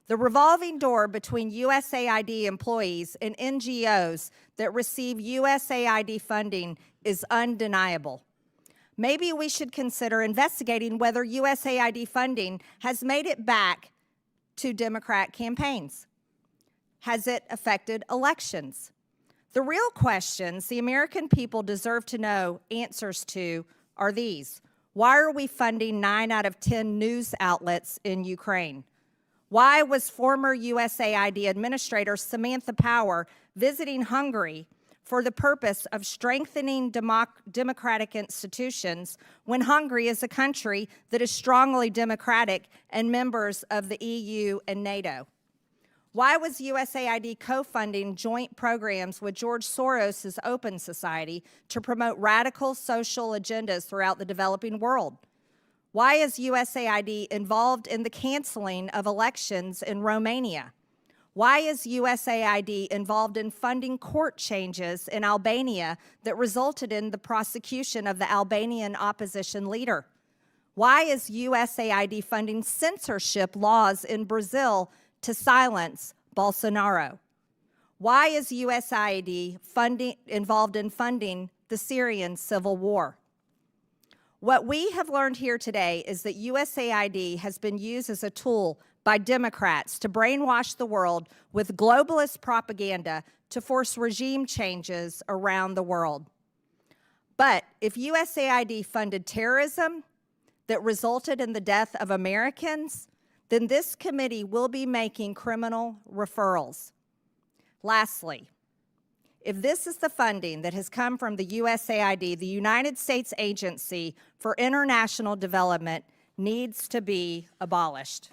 The revolving door between USAID employees and NGOs that receive USAID funding is undeniable. Maybe we should consider investigating whether USAID funding has made it back to Democrat campaigns. Has it affected elections? The real questions the American people deserve to know answers to are these. Why are we funding 9 out of 10 news outlets in Ukraine? Why was former USAID Administrator Samantha Power visiting Hungary for the purpose of strengthening democratic institutions when Hungary is a country that is strongly democratic and members of the EU and NATO? Why was USAID co-funding joint programs with George Soros' Open Society to promote radical social agendas throughout the developing world? Why is USAID involved in the canceling of elections in Romania? Why is USAID involved in funding court changes in Albania that resulted in the prosecution of the Albanian opposition leader? Why is USAID funding censorship laws in Brazil to silence Bolsonaro? Why is USAID involved in funding the Syrian civil war? What we have learned here today is that USAID has been used as a tool by Democrats to brainwash the world with globalist propaganda to force regime changes around the world. But if USAID funded terrorism that resulted in the death of Americans, then this committee will be making criminal referrals. Lastly, if this is the funding that has come from the USAID, the United States Agency for International Development needs to be abolished.